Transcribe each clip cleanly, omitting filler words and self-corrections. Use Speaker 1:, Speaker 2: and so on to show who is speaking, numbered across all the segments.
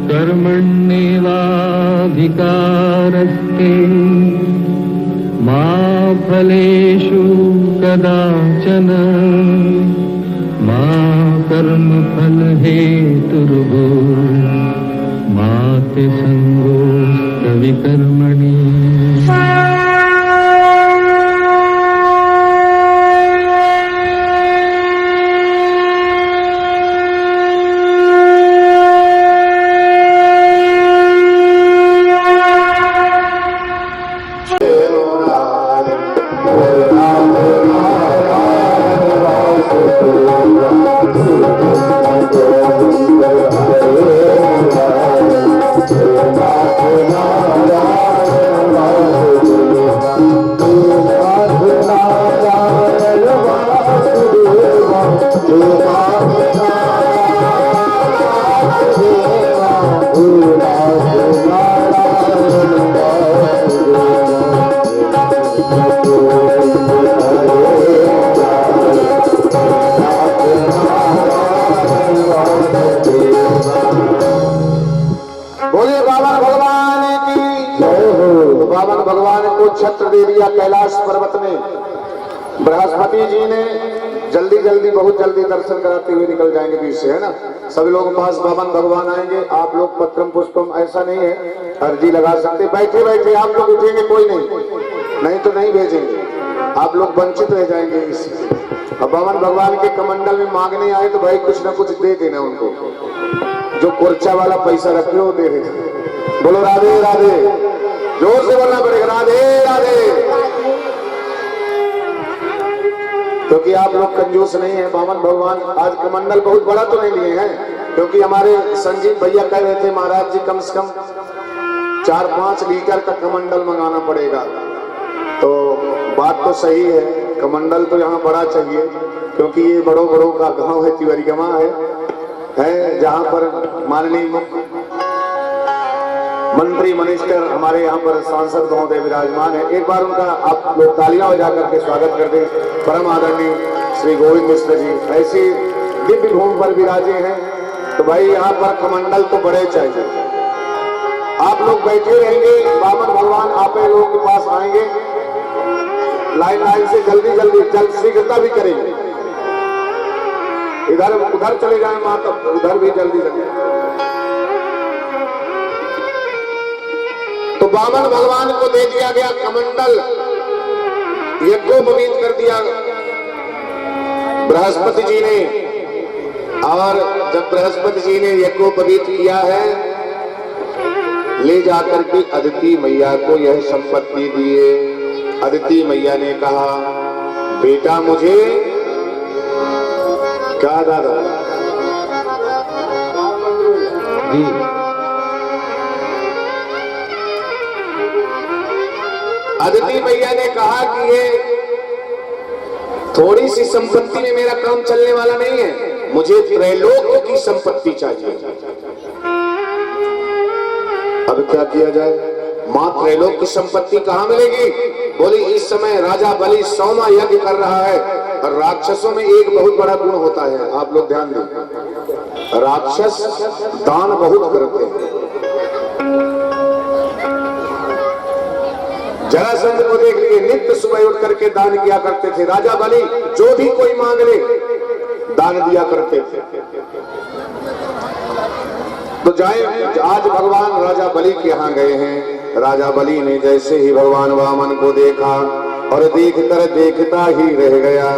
Speaker 1: कर्मण्येवाधिकारस्ते मा फलेषु कदाचन मा कर्मफलहेतुर्भूः मा ते संगोऽस्त्वविकर्मणि।
Speaker 2: छत्र दे दिया कैलाश पर्वत में। बृहस्पति जी ने जल्दी जल्दी बहुत जल्दी दर्शन कराते हुए निकल जाएंगे बीच से, है ना। सभी लोगों के पास बावन भगवान आएंगे। आप लोग पत्रम पुष्पम ऐसा नहीं है, अर्जी लगा सकते, बैठे बैठे आप लोग उठेंगे कोई नहीं तो नहीं भेजेंगे, आप लोग वंचित रह जाएंगे इससे। अब बावन भगवान के कमंडल में मांगने आए तो भाई कुछ ना कुछ दे देना उनको, जो कुर्चा वाला पैसा रखे हो दे देना। बोलो राधे राधे, जोर से बोलना पड़ेगा राधे राधे, क्योंकि आप लोग कंजूस नहीं है। बावन भगवान आज कमंडल बहुत बड़ा तो नहीं लिए हैं, क्योंकि हमारे संजीव भैया कह रहे थे महाराज जी कम से कम 4-5 लीटर का कमंडल मंगाना पड़ेगा। तो बात तो सही है, कमंडल तो यहाँ बड़ा चाहिए, क्योंकि ये बड़ों बड़ों का गांव है, तिवरिगमा है जहाँ पर माननीय मंत्री मिनिस्टर हमारे यहाँ पर सांसद महोदय विराजमान है। एक बार उनका आप लोग तालियां बजा करके स्वागत कर दें। परम आदरणीय श्री गोविंद मिश्र जी ऐसी दिव्य भूमि पर विराजे हैं, तो भाई यहाँ पर कमंडल तो बड़े चाहिए। आप लोग बैठे रहेंगे, बावन भगवान आप लोगों के पास आएंगे, लाइन से जल्दी शीघ्रता भी करेंगे। इधर उधर चले जाए माँ, तो उधर भी जल्दी जल्दी। तो बावन भगवान को दे दिया गया कमंडल, यज्ञोपवीत कर दिया बृहस्पति जी ने। और जब बृहस्पति जी ने यज्ञोपवीत किया है, ले जाकर के अदिति मैया को यह संपत्ति दिए। अदिति मैया ने कहा बेटा मुझे क्या दादा जी, अदिति मैया ने कहा कि ये थोड़ी सी संपत्ति में मेरा काम चलने वाला नहीं है, मुझे त्रैलोक्य की संपत्ति चाहिए। अब क्या किया जाए, मां त्रैलोक्य की संपत्ति कहां मिलेगी? बोली इस समय राजा बलि 100वां यज्ञ कर रहा है, और राक्षसों में एक बहुत बड़ा गुण होता है, आप लोग ध्यान दें, राक्षस दान बहुत करते हैं। जरासंध को देख लीजिए, नित्य सुबह उठ करके दान किया करते थे। राजा बलि जो भी कोई मांग ले दान दिया करते थे। तो जाए आज भगवान राजा बलि के यहाँ गए हैं। राजा बलि ने जैसे ही भगवान वामन को देखा और देखकर देखता ही रह गया।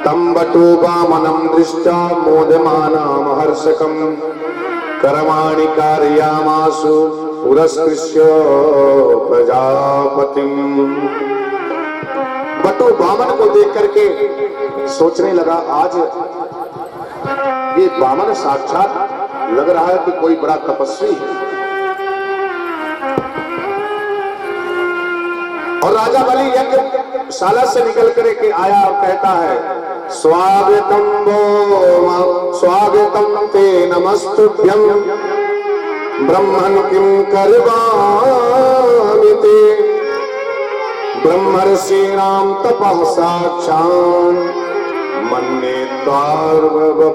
Speaker 2: तम बटु वामनम दृष्टा मोदमानाम हर्षकम कर्माणि कारयामासु पुरस्कृष्य प्रजापतिम। बटु वामन को देख करके सोचने लगा, आज ये वामन साक्षात लग रहा है कि कोई बड़ा तपस्वी है। और राजा बलि यज्ञशाला से निकल करके आया और कहता है स्वागतम ते नमस्तुभ्यं ब्रह्मन् किं करवामि ते ब्रह्मर्षीणां तपः साक्षात् मन्ये त्वार्वपुरधरम्।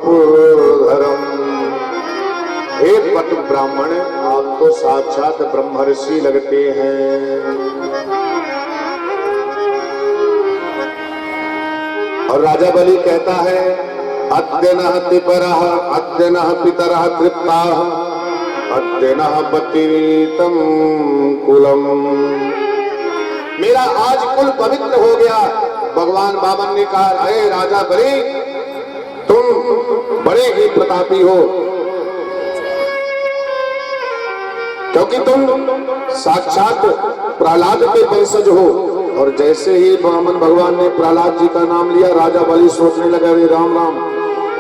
Speaker 2: हे पट ब्राह्मण, आप तो साक्षात ब्रह्मर्षि लगते हैं। और राजा बलि कहता है, अद्य नः तिपरः अद्य नः पितरः तृप्ताः अद्य नः पतितं कुलम। मेरा आज कुल पवित्र हो गया। भगवान वामन ने कहा, अरे राजा बलि, तुम बड़े ही प्रतापी हो, क्योंकि तुम साक्षात प्रहलाद के वंशज हो। और जैसे ही वामन भगवान ने प्रहलाद जी का नाम लिया, राजा बलि सोचने लगा, अरे राम राम,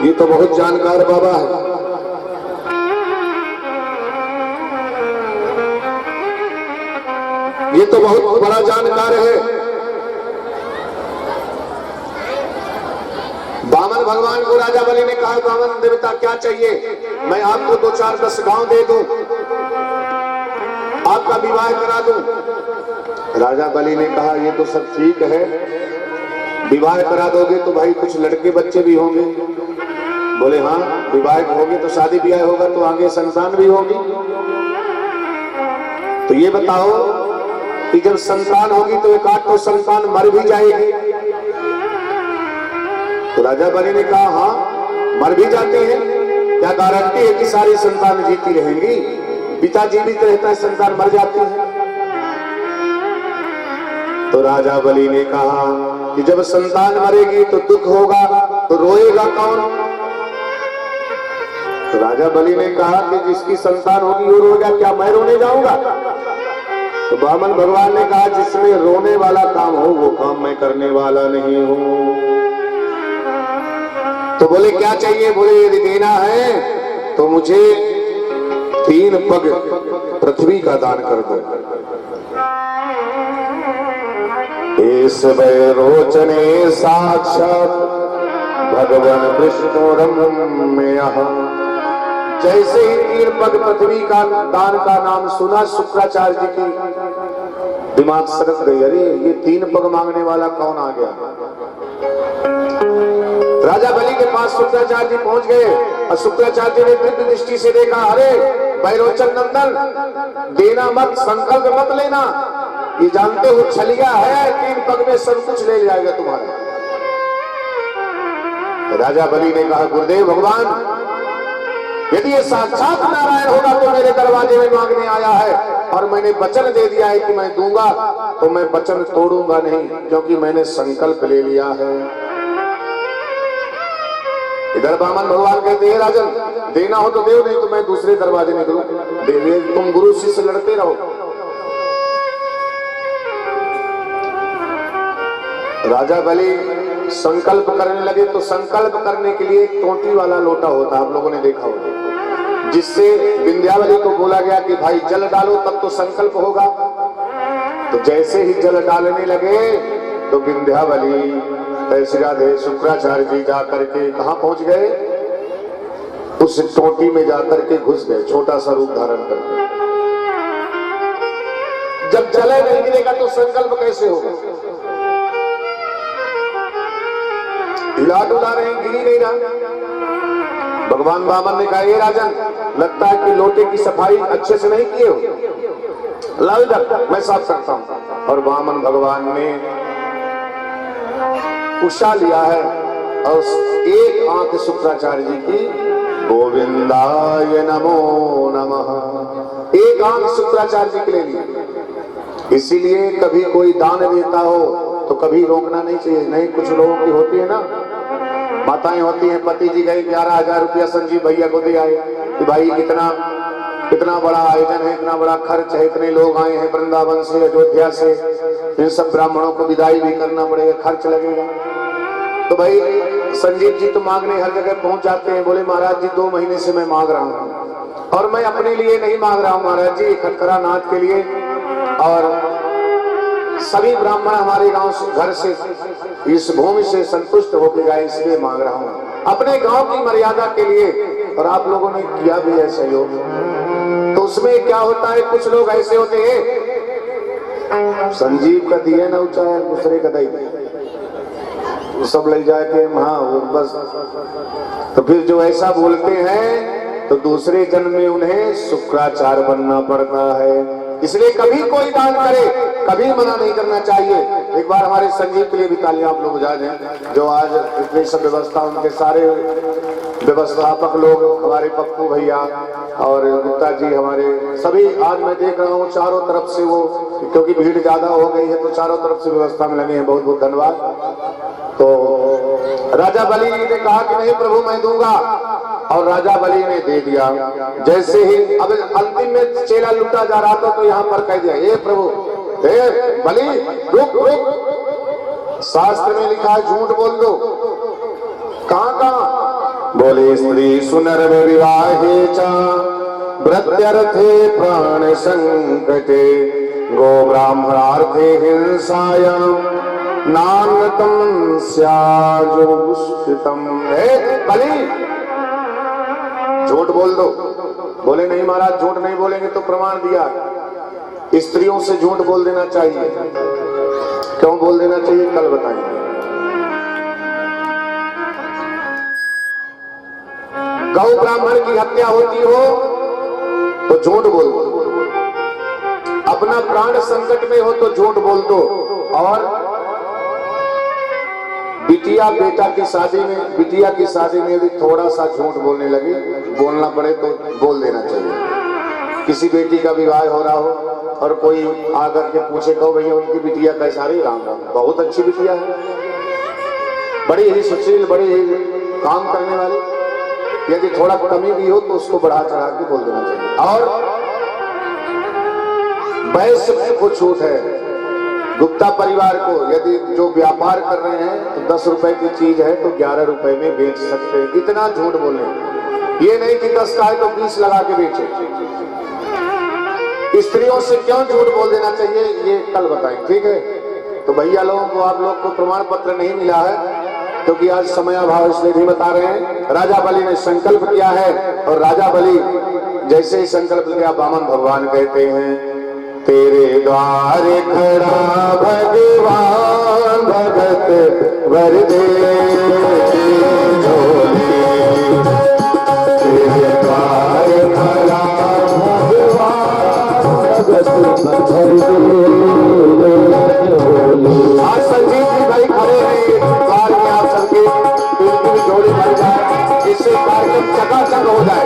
Speaker 2: ये तो बहुत जानकार बाबा है। ये तो बहुत बड़ा जानकार है। वामन भगवान को राजा बलि ने कहा, वामन देवता क्या चाहिए, मैं आपको 2-4-10 गांव दे दूं, आपका विवाह करा दूं। राजा बलि ने कहा, ये तो सब ठीक है, विवाह करा दोगे तो भाई कुछ लड़के बच्चे भी होंगे। बोले हाँ, विवाह होगी तो शादी ब्याह होगा तो आगे संतान भी होगी। तो ये बताओ कि जब संतान होगी तो एक आध तो संतान मर भी जाएगी। तो राजा बलि ने कहा, हाँ मर भी जाते हैं, क्या गारंटी है कि सारी संतान जीती रहेंगी? पिता जीवित रहता है, संतान मर जाती है। तो राजा बलि ने कहा कि जब संतान मरेगी तो दुख होगा, तो रोएगा कौन? तो राजा बलि ने कहा कि जिसकी संतान होगी वो रोएगा, क्या मैं रोने जाऊंगा? तो वामन भगवान ने कहा, जिसमें रोने वाला काम हो वो काम मैं करने वाला नहीं हूं। तो बोले क्या चाहिए? बोले यदि देना है तो मुझे 3 पग पृथ्वी का दान कर दो। इस वैरोचने साक्षात भगवान विष्णु रम्यः। जैसे ही 3 पग पृथ्वी का दान का नाम सुना, शुक्राचार्य जी की दिमाग सरक गई, अरे ये 3 पग मांगने वाला कौन आ गया? राजा बलि के पास शुक्राचार्य जी पहुंच गए और शुक्राचार्य जी ने दिव्य दृष्टि से देखा, अरे वैरोचन नंदन, देना मत, संकल्प मत लेना, ये जानते हो छलिया है, 3 पग में सब कुछ ले जाएगा तुम्हारे। राजा बलि ने कहा, गुरुदेव भगवान, यदि ये साक्षात नारायण होगा तो मेरे दरवाजे में मांगने आया है और मैंने वचन दे दिया है कि मैं दूंगा, तो मैं वचन तोड़ूंगा नहीं, क्योंकि मैंने संकल्प ले लिया है। इधर वामन भगवान कहते हैं, राजन देना हो तो दे, नहीं तो मैं दूसरे दरवाजे निकलूं। दे, तुम गुरु शिष्य लड़ते रहो। राजा बलि संकल्प करने लगे, तो संकल्प करने के लिए एक टोंटी वाला लोटा होता, आप लोगों ने देखा होगा, जिससे विंध्यावली को बोला गया कि भाई जल डालो तब तो संकल्प होगा। तो जैसे ही जल डालने लगे तो विंध्यावली राधे शुक्राचार्य जी जाकर के कहां पहुंच गए? उस टोटी में जाकर के घुस गए, छोटा सा रूप धारण करके। जब जल नहीं गिरेगा तो संकल्प कैसे होगा? हिला डुला रहे, गिरी नहीं रहा। भगवान वामन ने कहा, ये राजन, लगता है कि लोटे की सफाई अच्छे से नहीं किए हो, लाओ इधर, मैं साफ करता हूं। और वामन भगवान ने उषा लिया है और एक आंख शुक्राचार्य जी की, गोविंदाय नमो नमः, एक आंख शुक्राचार्य जी के लिए ली। इसीलिए कभी कोई दान देता हो तो कभी रोकना नहीं चाहिए। नहीं, कुछ लोगों की होती है ना, माताएं होती हैं, पति जी गए 11,000 रुपया संजीव भैया को दे आए कि भाई इतना बड़ा आयोजन है, इतना बड़ा खर्च है, इतने लोग आए हैं वृंदावन से, अयोध्या से, इन सब ब्राह्मणों को विदाई भी करना पड़ेगा, खर्च लगेगा। तो भाई संजीव जी तो मांगने हर जगह पहुंच जाते हैं। बोले महाराज जी 2 महीने से मैं मांग रहा हूं, और मैं अपने लिए नहीं मांग रहा हूं महाराज जी, खटखरा नाथ के लिए, और सभी ब्राह्मण हमारे गांव से, घर से, इस भूमि से संतुष्ट होकर जाए, इसलिए मांग रहा हूं, अपने गांव की मर्यादा के लिए। और आप लोगों ने किया भी है सहयोग। तो उसमें क्या होता है, कुछ लोग ऐसे होते हैं, संजीव का दिए ना ऊंचा है, दूसरे का दई सब ले जाके हाँ वो बस। तो फिर जो ऐसा बोलते हैं तो दूसरे जन्म में उन्हें शुक्राचार्य बनना पड़ता है। इसलिए कभी कोई दान करे, कभी मना नहीं करना चाहिए। एक बार हमारे संजीव के लिए भी तालियां आप लोग बजा दें, जो आज इतनी सब व्यवस्था, उनके सारे व्यवस्थापक लोग, हमारे पप्पू भैया और गुप्ता जी, हमारे सभी, आज मैं देख रहा हूँ चारों तरफ से वो, क्योंकि भीड़ ज्यादा हो गई है तो चारों तरफ से व्यवस्था में लगे हैं। बहुत बहुत धन्यवाद। तो राजा बलि ने कहा कि नहीं प्रभु मैं दूंगा, और राजा बलि ने दे दिया। जैसे ही अब अंतिम में चेला लुटा जा रहा था तो यहाँ पर कह दिया, हे प्रभु, हे बलि रुक रुक, शास्त्र में लिखा है झूठ बोल दो। कहाँ कहाँ? बोले स्त्री सुनर में विवाहे चा प्रत्यर्थे प्राण संकटे गो ब्राह्मणार्थे हिंसायां नान्यतम स्याजुष्टम। हे बलि झूठ बोल दो। बोले नहीं महाराज झूठ नहीं बोलेंगे। तो प्रमाण दिया, स्त्रियों से झूठ बोल देना चाहिए। क्यों बोल देना चाहिए कल बताएंगे। गौ ब्राह्मण की हत्या होती हो तो झूठ बोल दो, अपना प्राण संकट में हो तो झूठ बोल दो, और बिटिया बेटा की शादी में, बिटिया की शादी में यदि थोड़ा सा झूठ बोलने लगे, बोलना पड़े तो बोल देना चाहिए। किसी बेटी का विवाह हो रहा हो और कोई आकर के पूछे, कहो भैया उनकी बिटिया कैसा रही? राम राम, बहुत अच्छी बिटिया है, बड़ी ही सुशील, बड़ी ही काम करने वाली। यदि थोड़ा कमी भी हो तो उसको बढ़ा चढ़ा के बोल देना चाहिए। और वैश्य में कुछ छूट है। गुप्ता परिवार को यदि जो व्यापार कर रहे हैं तो 10 रुपए की चीज है तो 11 रुपए में बेच सकते हैं। इतना झूठ बोले, ये नहीं कि 10 का है तो 20 लगा के बेचे। स्त्रियों से क्यों झूठ बोल देना चाहिए ये कल बताएं, ठीक है? तो भैया लोगों को, आप लोग को प्रमाण पत्र नहीं मिला है क्योंकि आज समय अभाव, इसलिए नहीं बता रहे हैं। राजा बलि ने संकल्प किया है, और राजा बलि जैसे ही संकल्प किया, वामन भगवान कहते हैं, तेरे द्वार खड़ा भगवान भगत वर दे झोले, तेरे द्वार खड़ा भगवान भगत वर दे। आज संजीव जी भाई खड़े हैं द्वार में, आप सबके दिल की जोड़ी भर जाए, इससे कार्यक्रम चकाचक हो जाए।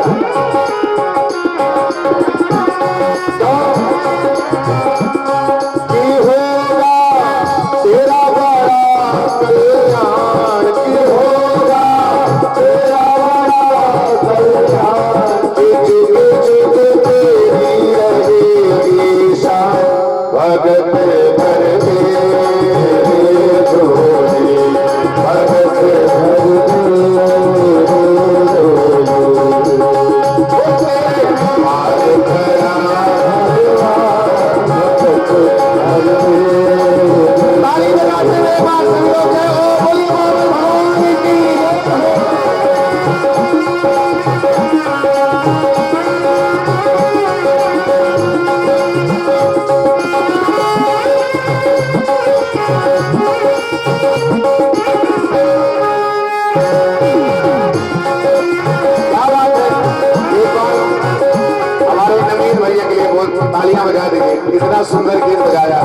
Speaker 2: तालियां बजा देंगे, इतना सुंदर गीत बजाया।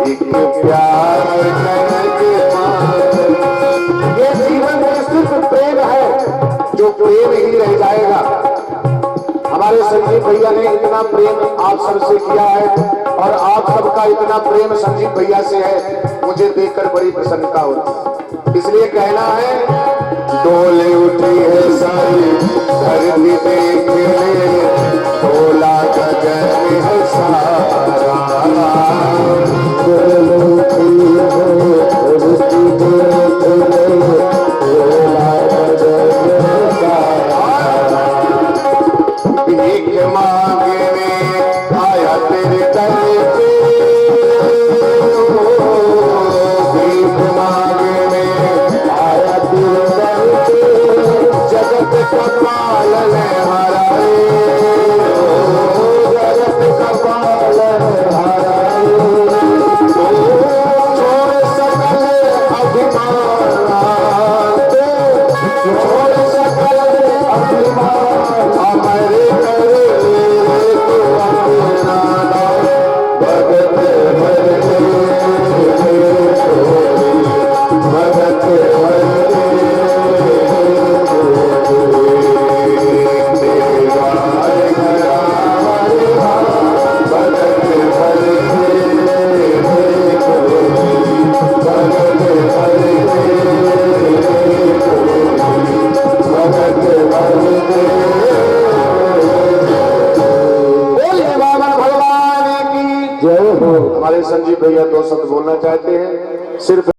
Speaker 2: एक प्यार ये जीवन में सिर्फ प्रेम है, जो प्रेम ही रह जाएगा। हमारे संजीव भैया ने इतना प्रेम आप सबसे किया है, और आप सबका इतना प्रेम संजीव भैया से है, मुझे देखकर बड़ी प्रसन्नता होती। इसलिए कहना है, डोले उठी है सारी धरती देखने, डोला गगन है सारा, डोले उठी है धरती देखने, डोला गगन है सारा। भीख मांगने आया तेरे दर पे, भीख मांगने आया तेरे दर पे, जगत बोलिए बाबा भगवान की जय हो। हमारे संजीव भैया 2 शब्द बोलना चाहते हैं सिर्फ